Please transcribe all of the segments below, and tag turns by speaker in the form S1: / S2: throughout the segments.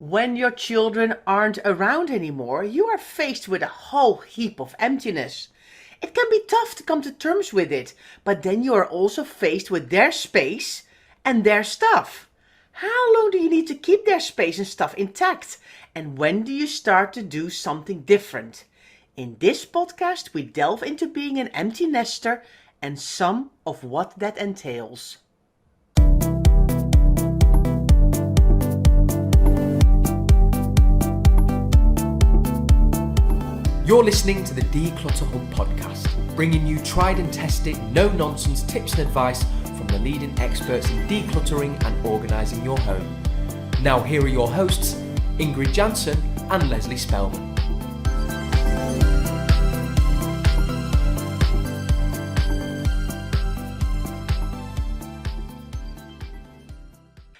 S1: When your children aren't around anymore, you are faced with a whole heap of emptiness. It can be tough to come to terms with it, but then you are also faced with their space and their stuff. How long do you need to keep their space and stuff intact? And when do you start to do something different? In this podcast, we delve into being an empty nester and some of what that entails.
S2: You're listening to the Declutter Hub podcast, bringing you tried and tested, no-nonsense tips and advice from the leading experts in decluttering and organising your home. Now here are your hosts, Ingrid Jansen and Leslie Spellman.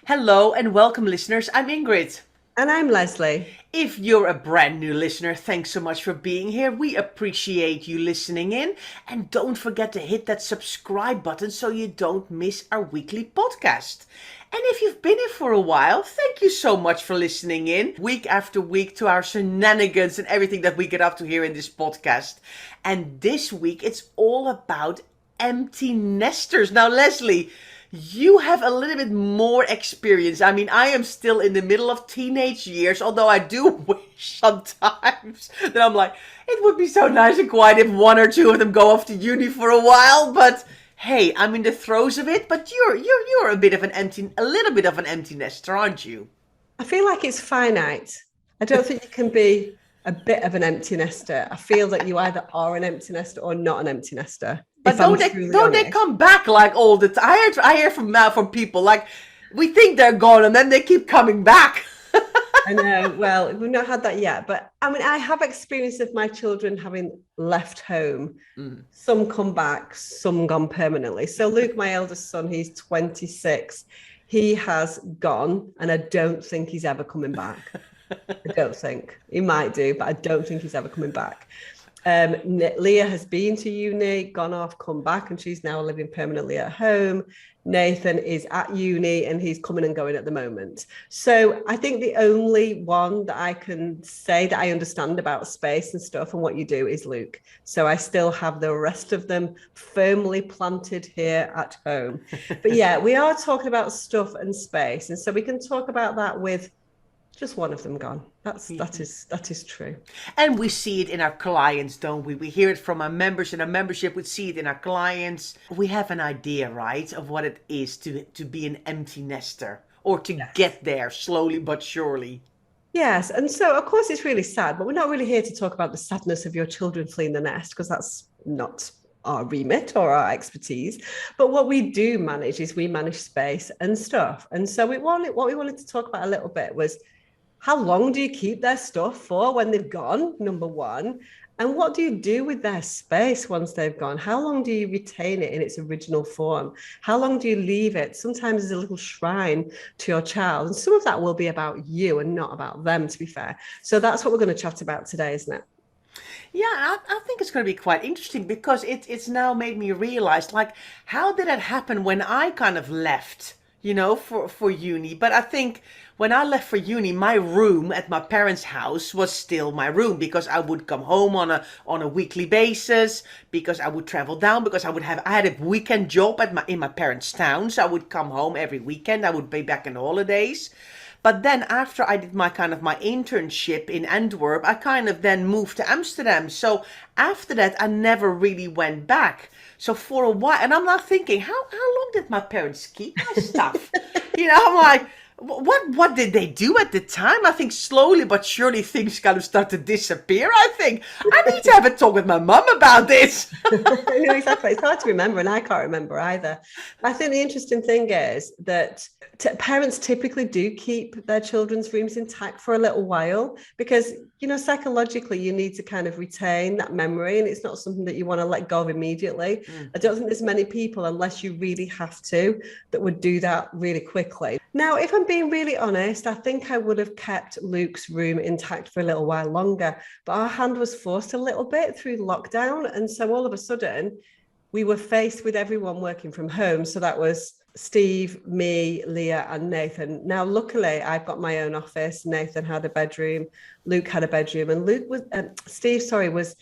S1: Hello and welcome, listeners. I'm Ingrid.
S3: And I'm Leslie.
S1: If you're a brand new listener, thanks so much for being here. We appreciate you listening in. And don't forget to hit that subscribe button so you don't miss our weekly podcast. And if you've been here for a while, thank you so much for listening in week after week to our shenanigans and everything that we get up to here in this podcast. And this week, it's all about empty nesters. Now, Leslie, you have a little bit more experience. I mean, I am still in the middle of teenage years, although I do wish sometimes that I'm like, it would be so nice and quiet if one or two of them go off to uni for a while. But hey, I'm in the throes of it. But you're a little bit of an empty nester, aren't you?
S3: I feel like it's finite. I don't think you can be a bit of an empty nester. I feel that you either are an empty nester or not an empty nester.
S1: But don't they come back like all the time? I hear from people like we think they're gone and then they keep coming back.
S3: I know. Well, we've not had that yet, but I mean, I have experience of my children having left home. Some come back, some gone permanently. So Luke, my eldest son, he's 26. He has gone, and I don't think he's ever coming back. I don't think. He might do, but I don't think he's ever coming back. Leah has been to uni, gone off, come back, and she's now living permanently at home. Nathan is at uni and he's coming and going at the moment. So I think the only one that I can say that I understand about space and stuff and what you do is Luke. So I still have the rest of them firmly planted here at home. But yeah, we are talking about stuff and space. And so we can talk about that with just one of them gone. That is true.
S1: And we see it in our clients, don't we? We hear it from our members in our membership. We see it in our clients. We have an idea, right, of what it is to be an empty nester or to get there slowly but surely.
S3: Yes. And so, of course, it's really sad, but we're not really here to talk about the sadness of your children fleeing the nest because that's not our remit or our expertise. But what we do manage is we manage space and stuff. And so what we wanted to talk about a little bit was how long do you keep their stuff for when they've gone, number one? And what do you do with their space once they've gone? How long do you retain it in its original form? How long do you leave it? Sometimes as a little shrine to your child. And some of that will be about you and not about them, to be fair. So that's what we're going to chat about today, isn't it?
S1: Yeah, I think it's going to be quite interesting because it's now made me realize, like, how did that happen when I kind of left, for uni? But I think when I left for uni, my room at my parents' house was still my room because I would come home on a weekly basis, because I would travel down, because I had a weekend job in my parents' town, so I would come home every weekend. I would be back in the holidays. But then after I did my internship in Antwerp, I kind of then moved to Amsterdam. So after that, I never really went back. So for a while, and I'm not thinking, how long did my parents keep my stuff? I'm like, what did they do at the time? I think slowly but surely things kind of start to disappear. I think I need to have a talk with my mum about this.
S3: No, exactly. It's hard to remember, and I can't remember either. I think the interesting thing is that parents typically do keep their children's rooms intact for a little while because, psychologically you need to kind of retain that memory, and it's not something that you want to let go of immediately. I don't think there's many people, unless you really have to, that would do that really quickly. Now, if I'm being really honest, I think I would have kept Luke's room intact for a little while longer, but our hand was forced a little bit through lockdown. And so all of a sudden we were faced with everyone working from home. So that was Steve, me, Leah, and Nathan. Now, luckily, I've got my own office. Nathan had a bedroom. Luke had a bedroom, and Steve, was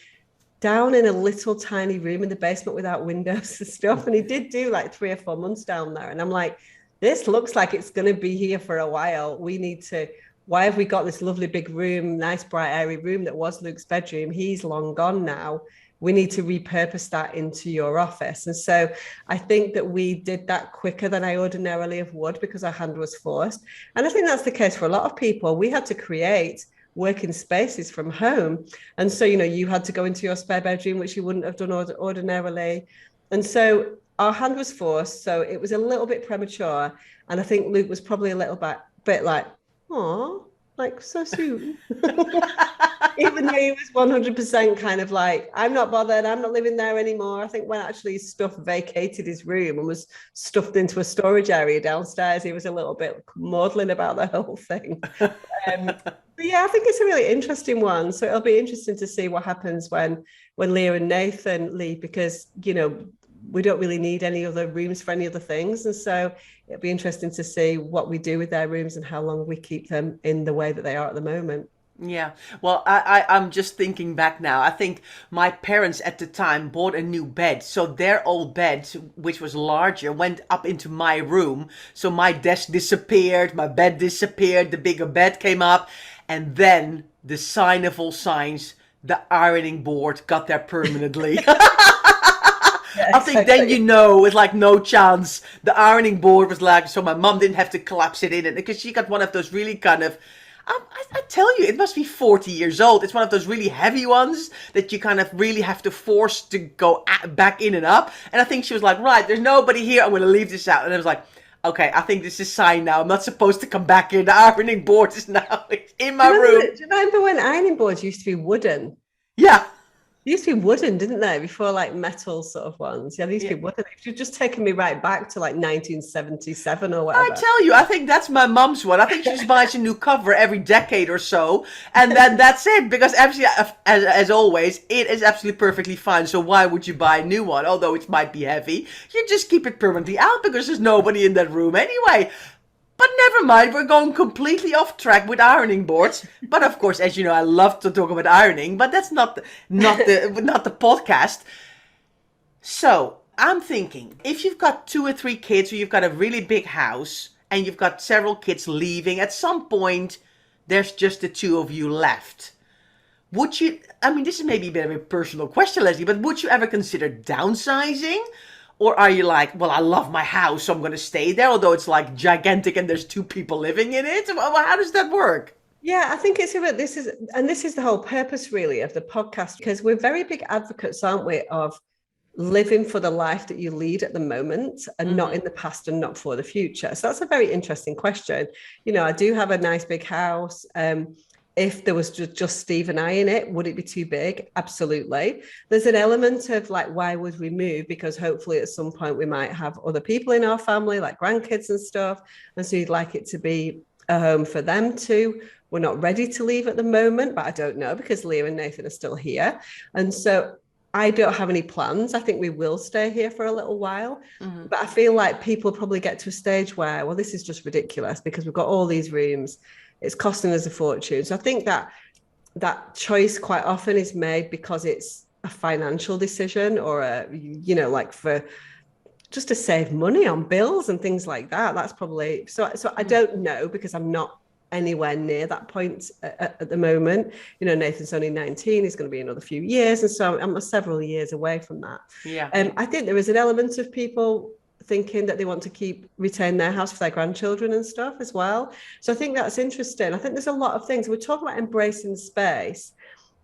S3: down in a little tiny room in the basement without windows and stuff. And he did do like 3 or 4 months down there. And I'm like, this looks like it's going to be here for a while. Why have we got this lovely big room, nice bright airy room that was Luke's bedroom? He's long gone now. We need to repurpose that into your office. And so I think that we did that quicker than I ordinarily would because our hand was forced. And I think that's the case for a lot of people. We had to create working spaces from home. And so, you had to go into your spare bedroom, which you wouldn't have done ordinarily. And so our hand was forced. So it was a little bit premature. And I think Luke was probably a little bit like, oh, like so soon. Even though he was 100% kind of like, I'm not bothered, I'm not living there anymore. I think when actually stuff vacated his room and was stuffed into a storage area downstairs, he was a little bit maudlin about the whole thing. But yeah, I think it's a really interesting one. So it'll be interesting to see what happens when Leah and Nathan leave, because, we don't really need any other rooms for any other things. And so it'll be interesting to see what we do with their rooms and how long we keep them in the way that they are at the moment.
S1: Yeah. Well, I'm just thinking back now. I think my parents at the time bought a new bed. So their old bed, which was larger, went up into my room. So my desk disappeared, my bed disappeared, the bigger bed came up. And then the sign of all signs, the ironing board got there permanently.
S3: Yeah,
S1: I think then it's like no chance. The ironing board was like, so my mom didn't have to collapse it in it because she got one of those really kind of, I tell you, it must be 40 years old. It's one of those really heavy ones that you kind of really have to force to go back in and up. And I think she was like, right, there's nobody here. I'm going to leave this out. And I was like, okay, I think this is a sign now. I'm not supposed to come back in. The ironing board is now in my room.
S3: Do you remember when ironing boards used to be wooden?
S1: Yeah.
S3: They used to be wooden, didn't they? Before like metal sort of ones. Yeah, they used to be wooden. You've just taken me right back to like 1977 or whatever.
S1: I tell you, I think that's my mom's one. I think she just buys a new cover every decade or so. And then that's it. Because actually, as always, it is absolutely perfectly fine. So why would you buy a new one? Although it might be heavy. You just keep it permanently out because there's nobody in that room anyway. But never mind, we're going completely off track with ironing boards. But of course, as you know, I love to talk about ironing, but that's not the podcast. So I'm thinking, if you've got 2 or 3 kids, or you've got a really big house, and you've got several kids leaving, at some point, there's just the 2 of you left. Would you, this is maybe a bit of a personal question, Leslie, but would you ever consider downsizing? Or are you like, well, I love my house, so I'm going to stay there, although it's like gigantic and there's 2 people living in it? Well, how does that work?
S3: Yeah, I think this is the whole purpose really of the podcast, because we're very big advocates, aren't we, of living for the life that you lead at the moment and not in the past and not for the future. So that's a very interesting question. I do have a nice big house. If there was just Steve and I in it, would it be too big? Absolutely. There's an element of like, why would we move? Because hopefully at some point we might have other people in our family, like grandkids and stuff. And so you'd like it to be a home for them too. We're not ready to leave at the moment, but I don't know because Leah and Nathan are still here. And so I don't have any plans. I think we will stay here for a little while. But I feel like people probably get to a stage where, well, this is just ridiculous because we've got all these rooms. It's costing us a fortune. So I think that choice quite often is made because it's a financial decision or like for just to save money on bills and things like that. That's probably, so I don't know because I'm not anywhere near that point at the moment. Nathan's only 19, he's going to be another few years. And so I'm several years away from that.
S1: Yeah.
S3: I think there is an element of people thinking that they want to retain their house for their grandchildren and stuff as well. So I think that's interesting. I think there's a lot of things. We're talking about embracing space.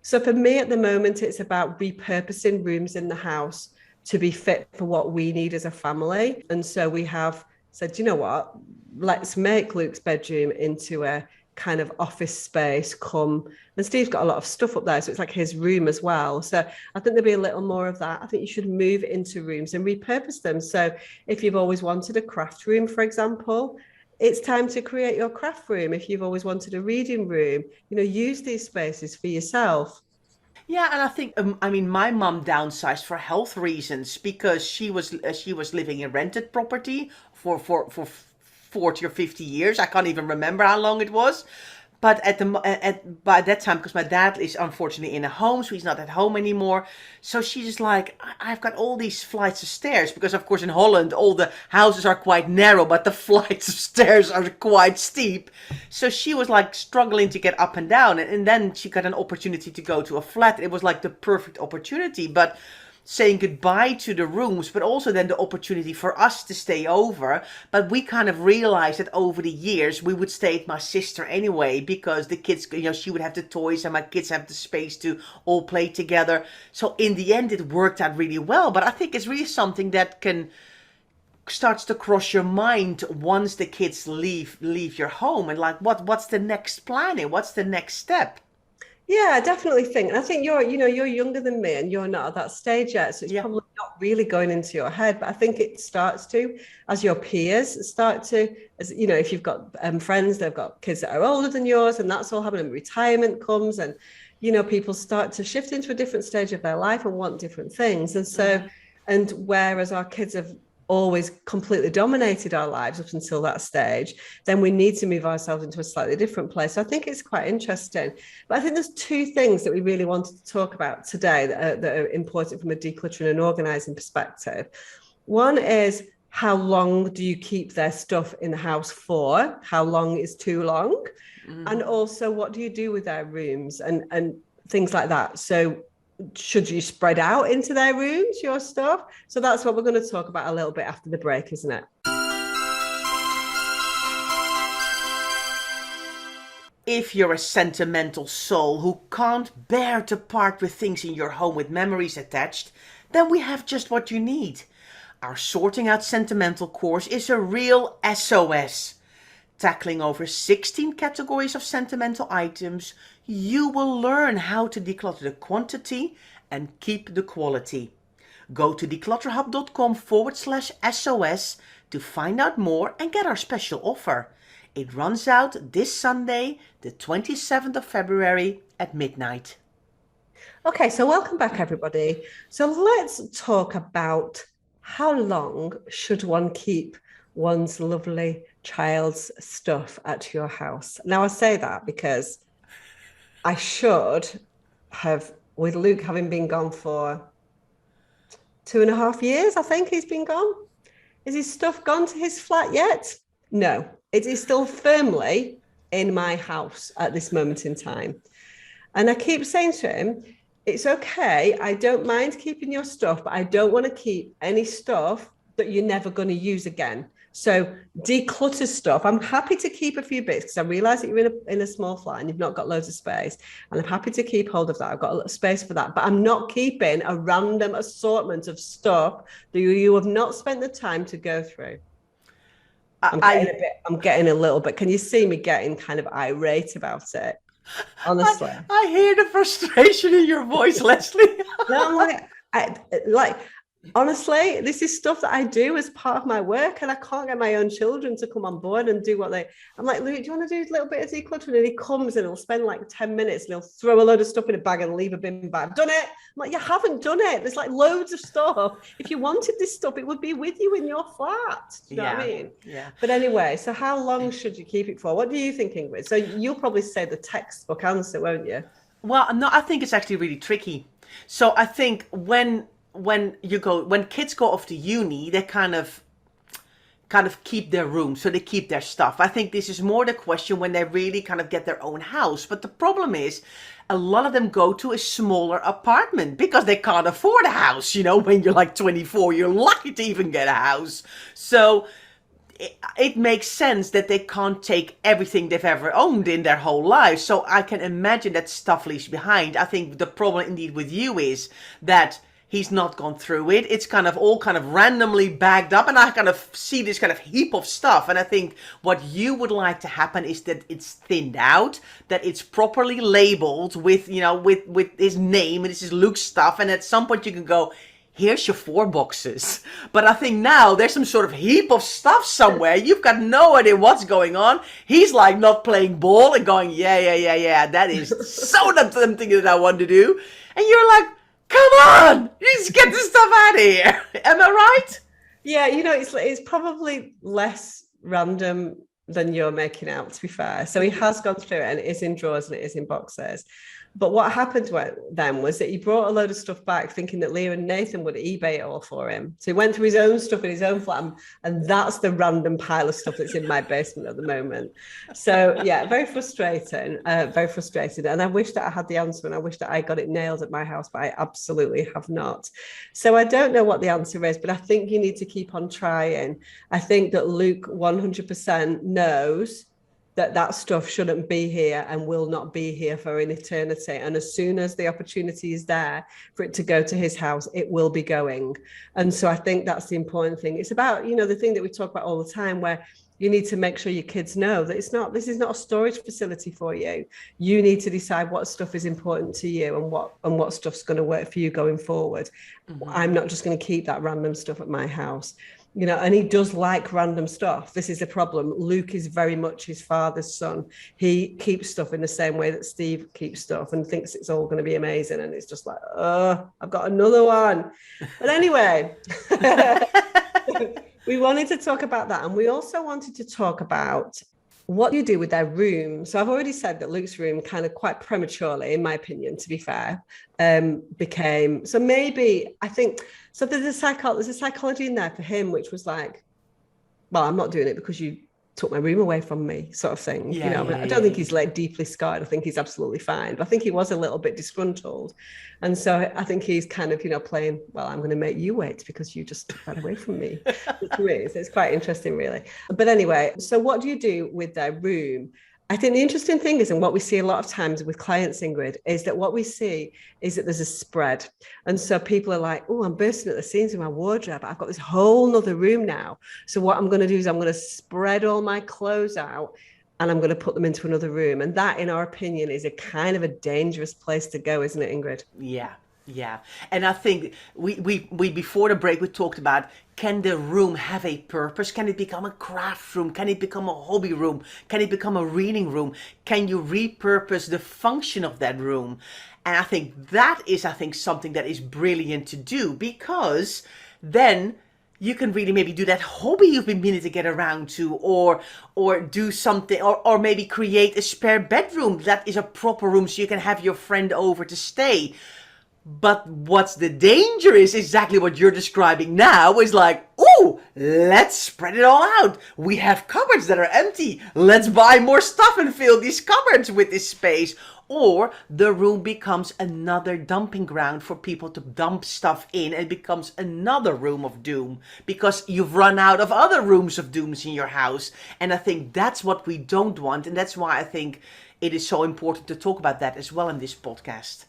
S3: So for me at the moment, it's about repurposing rooms in the house to be fit for what we need as a family. And so we have said, you know what, let's make Luke's bedroom into a kind of office space and Steve's got a lot of stuff up there, so it's like his room as well. So I think there'll be a little more of that. I think you should move into rooms and repurpose them. So if you've always wanted a craft room, for example, it's time to create your craft room. If you've always wanted a reading room, use these spaces for yourself.
S1: Yeah, and I think I mean my mom downsized for health reasons because she was living in rented property for 40 or 50 years. I can't even remember how long it was. But by that time, because my dad is unfortunately in a home, so he's not at home anymore. So she's just like, I've got all these flights of stairs because, of course, in Holland all the houses are quite narrow, but the flights of stairs are quite steep. So she was like struggling to get up and down, and then she got an opportunity to go to a flat. It was like the perfect opportunity, but saying goodbye to the rooms, but also then the opportunity for us to stay over. But we kind of realized that over the years we would stay at my sister anyway because the kids, she would have the toys and my kids have the space to all play together. So in the end, it worked out really well. But I think it's really something that can starts to cross your mind once the kids leave your home, and like what's the next planning? What's the next step?
S3: Yeah, I definitely think, and I think you're younger than me, and you're not at that stage yet, so it's probably not really going into your head. But I think it starts to, as your peers start to, as if you've got friends, they've got kids that are older than yours, and that's all happening. Retirement comes, and people start to shift into a different stage of their life and want different things, and so, and whereas our kids have always completely dominated our lives up until that stage, then we need to move ourselves into a slightly different place. So I think it's quite interesting. But I think there's two things that we really wanted to talk about today that are important from a decluttering and organizing perspective. One is, how long do you keep their stuff in the house for? How long is too long? And also, what do you do with their rooms and things like that? So should you spread out into their rooms, your stuff? So that's what we're going to talk about a little bit after the break, isn't it?
S1: If you're a sentimental soul who can't bear to part with things in your home with memories attached, then we have just what you need. Our Sorting Out Sentimental course is a real SOS. Tackling over 16 categories of sentimental items, you will learn how to declutter the quantity and keep the quality. Go to declutterhub.com/SOS to find out more and get our special offer. It runs out this Sunday, the 27th of February at midnight.
S3: Okay, so welcome back, everybody. So let's talk about how long should one keep one's lovely child's stuff at your house. Now, I say that because I should have, with Luke having been gone for 2.5 years, I think he's been gone. Is his stuff gone to his flat yet? No, it is still firmly in my house at this moment in time. And I keep saying to him, it's okay, I don't mind keeping your stuff, but I don't want to keep any stuff that you're never going to use again. So declutter stuff. I'm happy to keep a few bits because I realize that you're in a small flat and you've not got loads of space. And I'm happy to keep hold of that. I've got a little space for that. But I'm not keeping a random assortment of stuff that you have not spent the time to go through. I'm getting a little bit. Can you see me getting kind of irate about it? Honestly.
S1: I hear the frustration in your voice, Leslie.
S3: No, I'm like, honestly, this is stuff that I do as part of my work, and I can't get my own children to come on board and do what I'm like, Luke, do you want to do a little bit of decluttering? And he comes and he'll spend like 10 minutes and he'll throw a load of stuff in a bag and leave a bin bag. I've done it. I'm like, you haven't done it. There's like loads of stuff. If you wanted this stuff, it would be with you in your flat. Do you know what I mean?
S1: Yeah.
S3: But anyway, so how long should you keep it for? What do you think, Ingrid? So you'll probably say the textbook answer, won't you?
S1: Well, no, I think it's actually really tricky. So I think when kids go off to uni, they kind of keep their room, so they keep their stuff. I think this is more the question when they really kind of get their own house. But the problem is, a lot of them go to a smaller apartment because they can't afford a house. When you're like 24, you're lucky to even get a house. So it makes sense that they can't take everything they've ever owned in their whole life. So I can imagine that stuff leaves behind. I think the problem indeed with you is that he's not gone through it. It's kind of all kind of randomly bagged up, and I kind of see this kind of heap of stuff. And I think what you would like to happen is that it's thinned out, that it's properly labeled with his name, and this is Luke's stuff. And at some point you can go, here's your 4 boxes. But I think now there's some sort of heap of stuff somewhere. You've got no idea what's going on. He's like not playing ball and going, yeah. That is so not something that I want to do. And you're like, come on, just get this stuff out of here. Am I right?
S3: Yeah, it's probably less random than you're making out, to be fair. So he has gone through it, and it is in drawers and it is in boxes. But what happened then was that he brought a load of stuff back thinking that Leah and Nathan would eBay it all for him. So he went through his own stuff in his own flat, and that's the random pile of stuff that's in my basement at the moment. So yeah, very frustrating, very frustrated. And I wish that I had the answer, and I wish that I got it nailed at my house, but I absolutely have not. So I don't know what the answer is, but I think you need to keep on trying. I think that Luke 100% knows that stuff shouldn't be here and will not be here for an eternity. And as soon as the opportunity is there for it to go to his house, it will be going. And so I think that's the important thing. It's about, the thing that we talk about all the time, where you need to make sure your kids know that this is not a storage facility for you. You need to decide what stuff is important to you and what stuff's going to work for you going forward. Mm-hmm. I'm not just going to keep that random stuff at my house. And he does like random stuff. This is a problem. Luke is very much his father's son. He keeps stuff in the same way that Steve keeps stuff and thinks it's all going to be amazing. And it's just like, I've got another one. But anyway, we wanted to talk about that. And we also wanted to talk about what you do with their room. So I've already said that Luke's room kind of quite prematurely, in my opinion, to be fair, became, so maybe I think, so there's a psychology in there for him, which was like, well, I'm not doing it because you took my room away from me, sort of thing. I don't think he's like deeply scarred. I think he's absolutely fine. But I think he was a little bit disgruntled. And so I think he's kind of, playing, well, I'm going to make you wait because you just took that away from me. It's quite interesting, really. But anyway, so what do you do with their room? I think the interesting thing is, and what we see a lot of times with clients, Ingrid, is that what we see is that there's a spread. And so people are like, oh, I'm bursting at the seams in my wardrobe. I've got this whole nother room now. So what I'm going to do is I'm going to spread all my clothes out and I'm going to put them into another room. And that, in our opinion, is a kind of a dangerous place to go, isn't it, Ingrid?
S1: Yeah. And I think we before the break, we talked about, can the room have a purpose? Can it become a craft room? Can it become a hobby room? Can it become a reading room? Can you repurpose the function of that room? And I think that is, something that is brilliant to do, because then you can really maybe do that hobby you've been meaning to get around to, or do something, or maybe create a spare bedroom that is a proper room so you can have your friend over to stay. But what's the danger is exactly what you're describing now, is like, ooh, let's spread it all out. We have cupboards that are empty. Let's buy more stuff and fill these cupboards with this space. Or the room becomes another dumping ground for people to dump stuff in, and it becomes another room of doom because you've run out of other rooms of dooms in your house. And I think that's what we don't want. And that's why I think it is so important to talk about that as well in this podcast.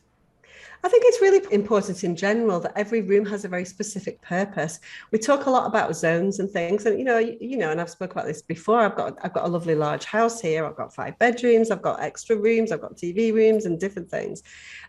S3: I think it's really important in general that every room has a very specific purpose. We talk a lot about zones and things, and and I've spoken about this before. I've got a lovely large house here. I've got 5 bedrooms. I've got extra rooms. I've got TV rooms and different things,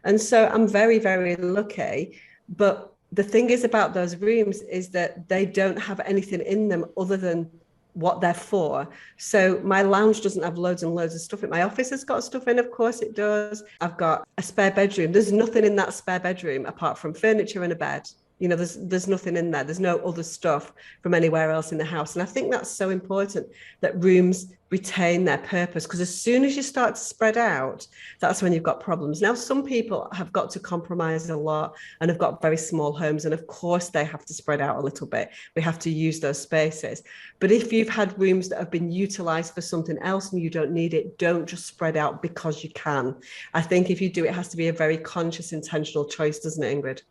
S3: and so I'm very, very lucky. But the thing is about those rooms is that they don't have anything in them other than what they're for. So my lounge doesn't have loads and loads of stuff in. My office has got stuff in, of course it does. I've got a spare bedroom. There's nothing in that spare bedroom apart from furniture and a bed. There's nothing in there. There's no other stuff from anywhere else in the house. And I think that's so important, that rooms retain their purpose, because as soon as you start to spread out, that's when you've got problems. Now, some people have got to compromise a lot and have got very small homes. And of course, they have to spread out a little bit. We have to use those spaces. But if you've had rooms that have been utilized for something else and you don't need it, don't just spread out because you can. I think if you do, it has to be a very conscious, intentional choice, doesn't it, Ingrid?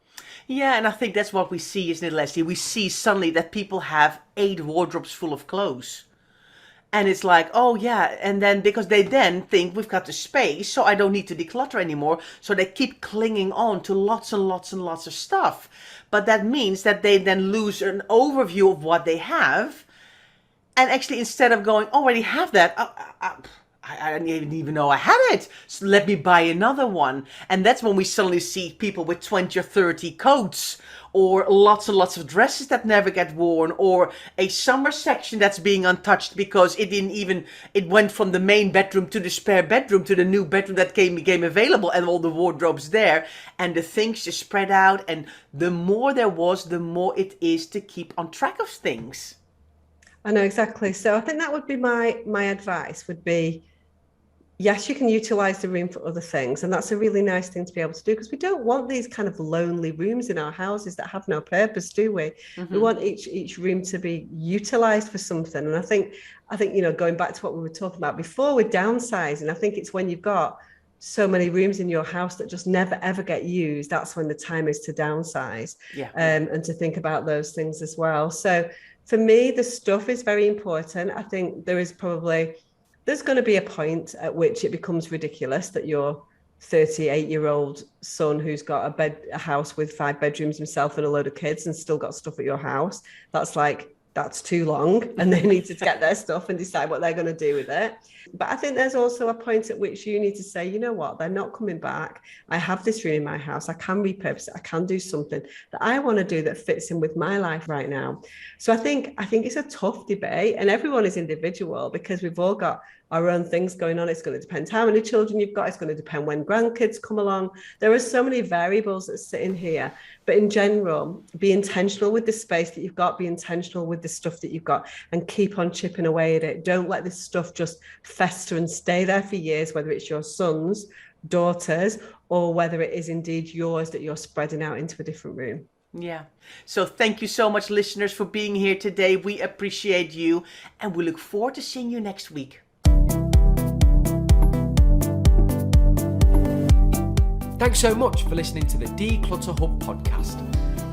S1: Yeah, and I think that's what we see, isn't it, Leslie? We see suddenly that people have 8 wardrobes full of clothes. And it's like, oh yeah, and then because they then think we've got the space, so I don't need to declutter anymore. So they keep clinging on to lots and lots and lots of stuff. But that means that they then lose an overview of what they have. And actually, instead of going, oh, I already have that, I didn't even know I had it. So let me buy another one. And that's when we suddenly see people with 20 or 30 coats, or lots and lots of dresses that never get worn, or a summer section that's being untouched because it went from the main bedroom to the spare bedroom to the new bedroom that became available, and all the wardrobes there, and the things just spread out. And the more there was, the more it is to keep on track of things.
S3: I know, exactly. So I think that would be my advice would be, yes, you can utilize the room for other things. And that's a really nice thing to be able to do, because we don't want these kind of lonely rooms in our houses that have no purpose, do we? We want each room to be utilized for something. And I think, going back to what we were talking about before with downsizing, I think it's when you've got so many rooms in your house that just never ever get used, that's when the time is to downsize. And to think about those things as well. So for me, the stuff is very important. I think there's going to be a point at which it becomes ridiculous that your 38-year-old son who's got a house with 5 bedrooms himself and a load of kids and still got stuff at your house, that's too long, and they need to get their stuff and decide what they're going to do with it. But I think there's also a point at which you need to say, you know what, they're not coming back. I have this room in my house. I can repurpose it. I can do something that I want to do that fits in with my life right now. So I think it's a tough debate, and everyone is individual because we've all got our own things going on. It's going to depend how many children you've got. It's going to depend when grandkids come along. There are so many variables that sit in here. But in general, be intentional with the space that you've got, be intentional with the stuff that you've got, and keep on chipping away at it. Don't let this stuff just fester and stay there for years, whether it's your sons, daughters, or whether it is indeed yours that you're spreading out into a different room.
S1: Yeah. So thank you so much, listeners, for being here today. We appreciate you, and we look forward to seeing you next week.
S2: Thanks so much for listening to the Declutter Hub podcast.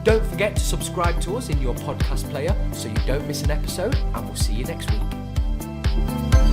S2: Don't forget to subscribe to us in your podcast player so you don't miss an episode, and we'll see you next week.